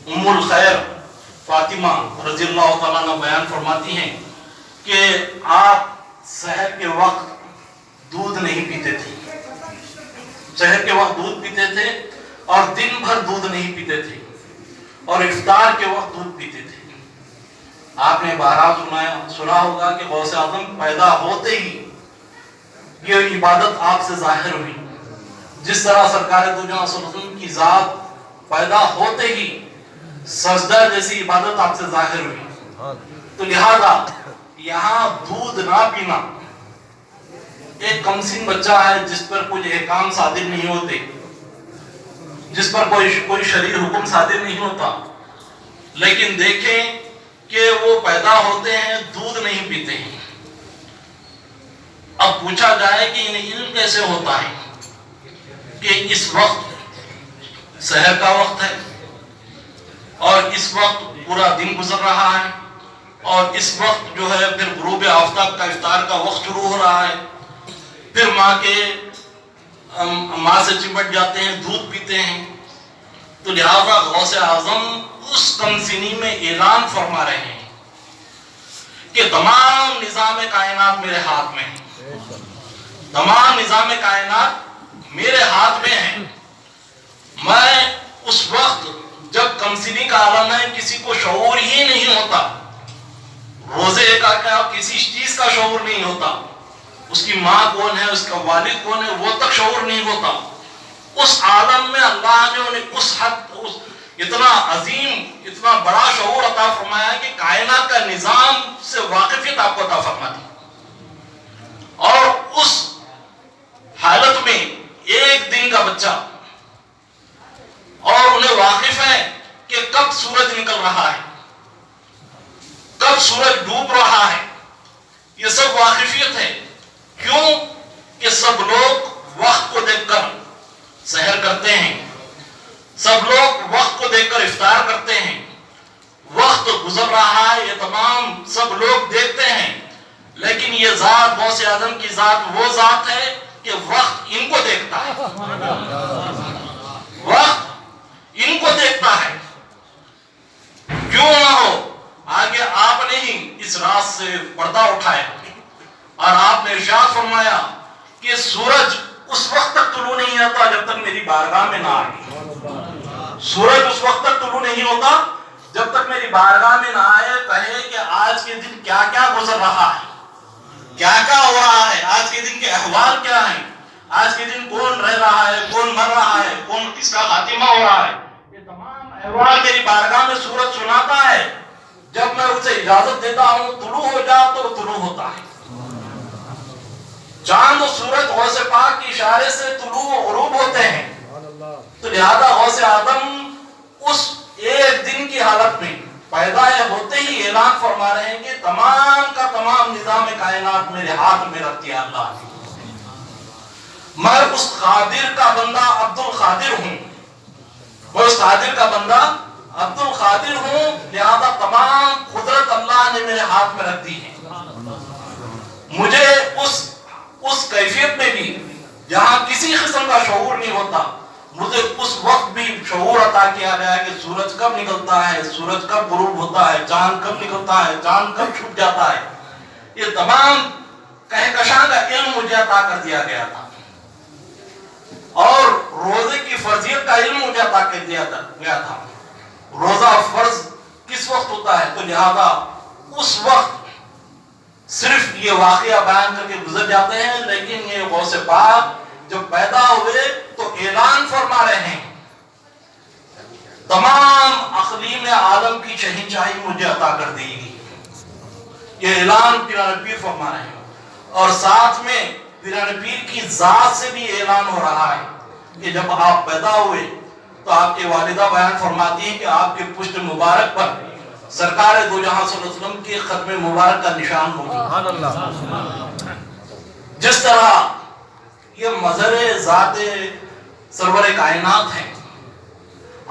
ام الخیر فاطمہ رضی اللہ تعالیٰ عنہ بیان فرماتی ہیں کہ آپ سحر کے وقت دودھ نہیں پیتے تھے، سحر کے وقت دودھ پیتے تھے اور دن بھر دودھ نہیں پیتے تھے، اور افطار کے وقت دودھ پیتے تھے۔ آپ نے بہرحال سنا ہوگا کہ غوث اعظم پیدا ہوتے ہی یہ عبادت آپ سے ظاہر ہوئی، جس طرح سرکار دو جہاں صلی اللہ علیہ وسلم کی ذات پیدا ہوتے ہی سجدہ جیسی عبادت آپ سے ظاہر ہوئی۔ تو لہذا یہاں دودھ نہ پینا، ایک کمسن بچہ ہے جس پر کوئی احکام صادر نہیں ہوتے، جس پر کوئی شرعی حکم صادر نہیں ہوتا، لیکن دیکھیں کہ وہ پیدا ہوتے ہیں دودھ نہیں پیتے ہیں۔ اب پوچھا جائے کہ انہیں علم کیسے ہوتا ہے کہ اس وقت سحر کا وقت ہے اور اس وقت پورا دن گزر رہا ہے اور اس وقت جو ہے پھر غروب آفتاب کا افطار کا وقت شروع ہو رہا ہے، پھر ماں سے چمٹ جاتے ہیں، دودھ پیتے ہیں۔ تو لہذا غوث اعظم اس کمسنی میں اعلان فرما رہے ہیں کہ تمام نظام کائنات میرے ہاتھ میں ہے، تمام نظام کائنات میرے ہاتھ میں ہے۔ میں اس وقت جب کمسنی کا عالم ہے، کسی کو شعور ہی نہیں ہوتا، روزے کا کیا کسی چیز کا شعور نہیں ہوتا، اس کی ماں کون ہے، اس کا والد کون ہے، وہ تک شعور نہیں ہوتا۔ اس عالم میں اللہ نے انہیں اس حد اتنا عظیم اتنا بڑا شعور عطا فرمایا کہ کائنات کا نظام سے واقفیت آپ کو عطا فرما دی، اور اس حالت میں ایک دن کا بچہ، اور انہیں واقف ہے کہ کب سورج نکل رہا ہے، کب سورج ڈوب رہا ہے، یہ سب واقفیت ہے۔ کیوں کہ سب لوگ وقت کو دیکھ کر سحر کرتے ہیں، سب لوگ وقت کو دیکھ کر افطار کرتے ہیں، وقت گزر رہا ہے، یہ تمام سب لوگ دیکھتے ہیں، لیکن یہ ذات غوث اعظم کی ذات وہ ذات ہے کہ وقت ان کو دیکھتا ہے، وقت ان کو دیکھتا ہے۔ کیوں نہ ہو آگے آپ نے ہی اس راز سے پردہ اٹھایا اور آپ نے ارشاد فرمایا کہ سورج اس وقت تک طلوع نہیں ہوتا جب تک میری بارگاہ میں نہ آئے، سورج اس وقت تک طلوع نہیں ہوتا جب تک میری بارگاہ میں نہ آئے، کہے کہ آج کے دن کیا کیا گزر رہا ہے، کیا کیا ہو رہا ہے، آج کے دن کے احوال کیا ہیں، آج کے دن کون رہ رہا ہے، کون مر رہا ہے، کون کس کا خاتمہ ہو رہا ہے، یہ تمام احوال میری بارگاہ میں سورج سناتا ہے۔ جب میں اسے اجازت دیتا ہوں طلوع ہو جا تو طلوع ہوتا ہے۔ چاند و سورج غوث پاک کی اشارے سے طلوع و غروب ہوتے ہیں۔ تو لہذا غوث اعظم اس ایک دن کی حالت میں پیدا ہوتے ہی اعلان فرما رہے ہیں کہ تمام کا تمام نظام کائنات میرے ہاتھ میں رکھتی ہے اللہ نے، میں اس قادر کا بندہ عبد القادر ہوں، میں اس قادر کا بندہ عبد القادر ہوں، لہذا تمام قدرت اللہ نے میرے ہاتھ میں رکھ دی ہے۔ مجھے اس کیفیت میں بھی جہاں کسی قسم کا شعور نہیں ہوتا، مجھے اس وقت بھی شعور عطا کیا گیا کہ سورج کب نکلتا ہے، سورج کب غروب ہوتا ہے، چاند کب نکلتا ہے، چاند کب چھپ جاتا ہے، یہ تمام کہکشاں کا علم مجھے عطا کر دیا گیا تھا، اور روزے کی فرضیت کا علم مجھے عطا کر دیا گیا تھا، روزہ فرض کس وقت ہوتا ہے۔ تو لہذا اس وقت صرف یہ واقعہ بیان کر کے گزر جاتے ہیں، لیکن یہ غوث پاک جب پیدا ہوئے تو اعلان فرما رہے ہیں تمام اقلیم عالم کی شہنشاہی مجھے عطا کر دی گئی، یہ اعلان پیران پیر فرما رہے ہیں، اور ساتھ میں پیران پیر کی ذات سے بھی اعلان ہو رہا ہے کہ جب آپ پیدا ہوئے تو آپ کے والدہ بیان فرماتی ہیں کہ آپ کے پشت مبارک پر سرکار دو جہاں صلی اللہ علیہ وسلم کے ختم مبارک کا نشان ہوگی۔ جس طرح یہ مظہر ذات سرور کائنات ہیں،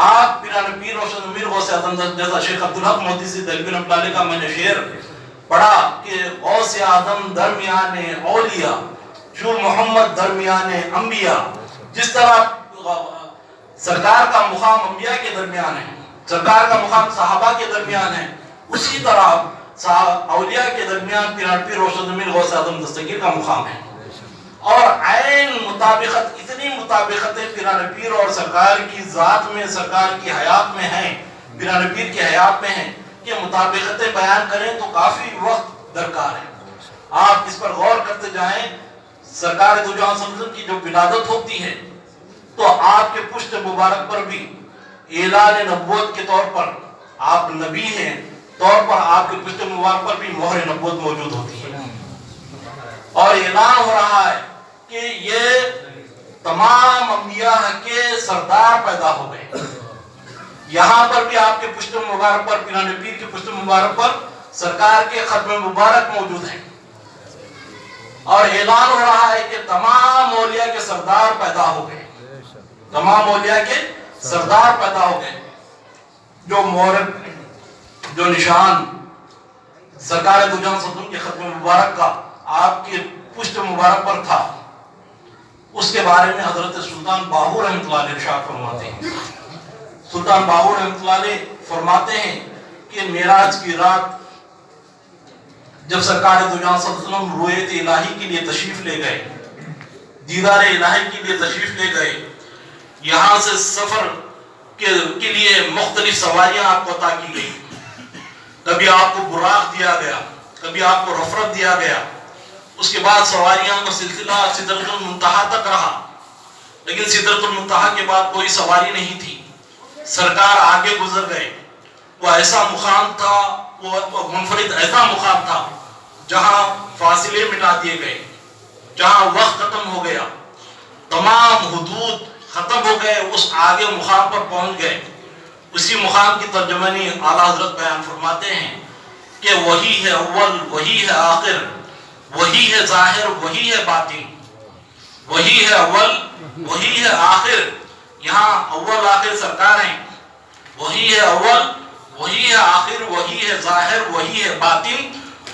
آپ پیران پیر روشن امیر غوث اعظم جیسا شیخ عبدالحق محدثی دہلوی رحمۃ اللہ علیہ کا میں نے شعر پڑھا کہ غوث اعظم درمیان اولیاء جو محمد درمیان انبیاء، جس طرح سرکار کا مقام انبیاء کے درمیان ہے، سرکار کا مقام صحابہ کے درمیان ہے، اسی طرح اولیاء کے درمیان پیر روشن ضمیر غوث اعظم دستگیر کا مقام ہے۔ اور عین مطابقت، اتنی مطابقتیں پیران پیر اور سرکار کی ذات میں، سرکار کی حیات میں ہیں، پیران پیر کی حیات میں ہیں کہ مطابقتیں بیان کریں تو کافی وقت درکار ہے۔ آپ اس پر غور کرتے جائیں، سرکار دو جہاں صلی اللہ علیہ وسلم کی جو ولادت ہوتی ہے تو آپ کے پشت مبارک پر بھی اعلان نبوت کے طور پر، آپ نبی ہیں طور پر آپ کے پشت مبارک پر بھی مہر نبوت موجود ہوتی ہے، اور اعلان ہو رہا ہے کہ یہ تمام انبیاء کے سردار پیدا ہو گئے۔ یہاں پر بھی آپ کے پشت مبارک پر، پیران پیر کے پشت مبارک پر سرکار کے ختم مبارک موجود ہیں، اور اعلان ہو رہا ہے کہ تمام اولیاء کے سردار پیدا ہو گئے، تمام اولیاء کے سردار پیدا ہو گئے۔ جو مہر، جو نشان سرکار دو جہاں صلی اللہ علیہ وسلم کے ختم مبارک کا آپ کے پشت مبارک پر تھا، اس کے بارے میں حضرت سلطان باہو رحمۃ اللہ علیہ ارشاد فرماتے ہیں۔ سلطان باہو رحمۃ اللہ علیہ فرماتے ہیں کہ معراج کی رات جب سرکار دو جہاں صلی اللہ علیہ وسلم رؤیت الہی کے لیے تشریف لے گئے، دیدار الہی کے لیے تشریف لے گئے، یہاں سے سفر کے لیے مختلف سواریاں آپ کو عطا کی گئی۔ کبھی آپ کو براق دیا گیا، کبھی آپ کو رفرت دیا گیا، اس کے بعد سواریاں کا سلسلہ سدرۃ المنتہا تک رہا، لیکن سدرۃ المنتہا کے بعد کوئی سواری نہیں تھی۔ سرکار آگے گزر گئے، وہ ایسا مقام تھا، وہ منفرد ایسا مقام تھا جہاں فاصلے مٹا دیے گئے، جہاں وقت ختم ہو گیا، تمام حدود ختم ہو گئے، اس آگے مقام پر پہنچ گئے۔ اسی مقام کی ترجمانی اعلیٰ حضرت بیان فرماتے ہیں کہ وہی ہے اول، وہی ہے آخر، وہی ہے ظاہر، وہی ہے باطن، وہی ہے اول، وہی ہے آخر۔ یہاں اول آخر سرکار ہیں، وہی ہے اول، وہی ہے آخر، وہی ہے ظاہر، وہی ہے باطن۔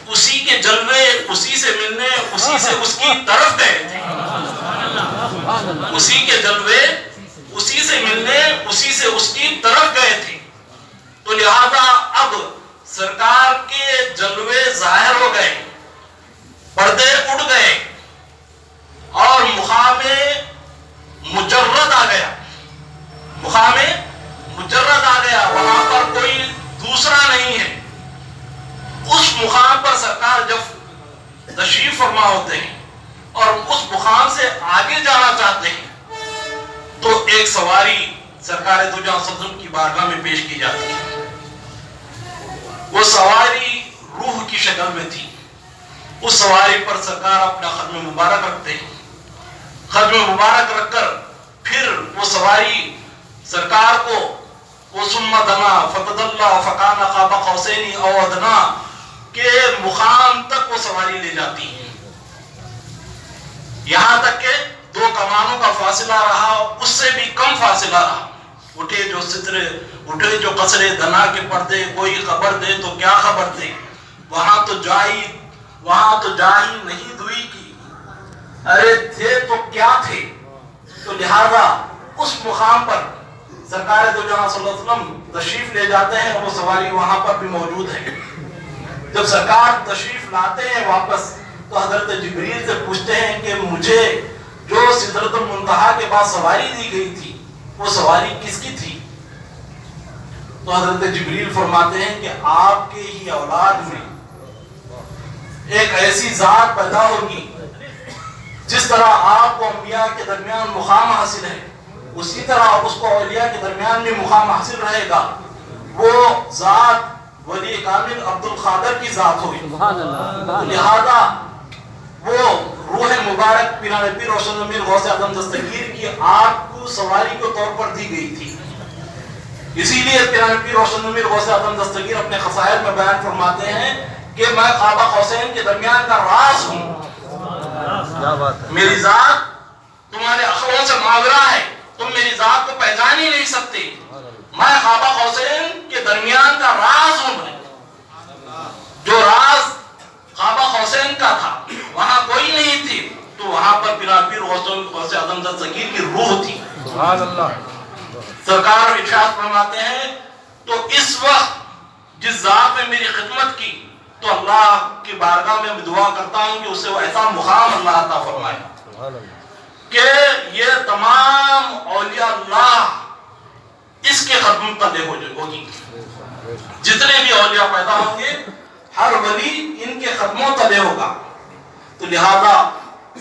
اسی کے جلوے اسی سے ملنے، اسی سے اس کی طرف گئے تھے، اسی کے جلوے اسی سے ملنے، اسی سے اس کی طرف گئے تھے۔ تو لہذا اب سرکار کے جلوے ظاہر ہو گئے، پردے اڑ گئے، اور مقام مجرد آ گیا، مقام مجرد آ گیا، وہاں پر کوئی دوسرا نہیں ہے۔ اس مقام پر سرکار جب تشریف فرما ہوتے ہیں اور اس مقام سے آگے جانا چاہتے ہیں تو ایک سواری سرکار دو جہاں صلی اللہ علیہ وسلم کی بارگاہ میں پیش کی جاتی ہے۔ وہ سواری روح کی شکل میں تھی۔ اس سواری پر سرکار اپنا ختم مبارک رکھتے ہیں، ختم مبارک رکھ کر پھر وہ سواری سرکار کو وہ ثم دنا فتدلی فکان قاب قوسین او ادنا کے مقام تک وہ سواری لے جاتی ہے، یہاں تک کہ دو کمانوں کا فاصلہ رہا، اس سے بھی کم فاصلہ رہا۔ اٹھے جو سترے، اٹھے جو قصرے دنا کے پردے، کوئی خبر دے تو کیا خبر دے، وہاں تو جائی نہیں دوئی کی، ارے تھے تو کیا تھے۔ تو لہذا اس مقام پر سرکار دو جہاں صلی اللہ علیہ وسلم تشریف لے جاتے ہیں، وہ سواری وہاں پر بھی موجود ہے۔ جب سرکار تشریف لاتے ہیں واپس تو حضرت جبریل سے پوچھتے ہیں کہ مجھے جو سدرۃ المنتہا کے بعد سواری دی گئی تھی وہ سواری کس کی تھی؟ تو حضرت جبریل فرماتے ہیں کہ آپ کے ہی اولاد میں ایک ایسی ذات پیدا ہوگی، جس طرح آپ کو انبیاء کے درمیان مقام حاصل ہے اسی طرح اس کو اولیاء کے درمیان بھی مقام حاصل رہے گا۔ وہ ذات ولی کامل عبد القادر کی ذات ہوگی، لہذا وہ روح مبارک پیران پیر روشن ضمیر غوث اعظم دستگیر کی آپ کو سواری کے طور پر دی گئی تھی۔ اسی لیے پیران پیر روشن ضمیر غوث اعظم دستگیر اپنے خصائل میں بیان فرماتے ہیں کہ میں قاب قوسین کے درمیان کا راز ہوں، میری ذات تمہارے اخروں سے ماورا ہے، تم میری ذات کو پہچان ہی نہیں سکتے، میں قاب قوسین کے درمیان کا راز ہوں۔ جو راز قاب قوسین کا تھا وہاں کوئی نہیں تھی، تو وہاں پر پیران پیر غوث اعظم دستگیر کی روح تھی۔ سرکار ارشاد فرماتے ہیں تو اس وقت جس ذات نے میری خدمت کی تو اللہ کی بارگاہ میں دعا کرتا ہوں کہ اسے وہ ایسا مقام اللہ عطا فرمائے کہ یہ تمام اولیاء اللہ اس کے قدم تلے ہوگی. جتنے بھی اولیاء پیدا ہوں گے ہر ولی ان کے قدموں تلے ہوگا. تو لہذا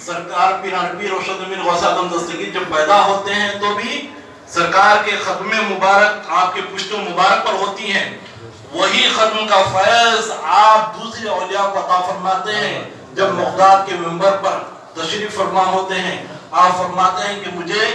سرکار پیر ارشد امیر غوث اعظم دستگیر جب پیدا ہوتے ہیں تو بھی سرکار کے قدم مبارک آپ کے پشت مبارک پر ہوتی ہیں. وہی قدم کا فیض آپ دوسرے اولیاء کو عطا فرماتے ہیں. جب مقداد کے منبر پر تشریف فرما ہوتے ہیں آپ فرماتے ہیں کہ مجھے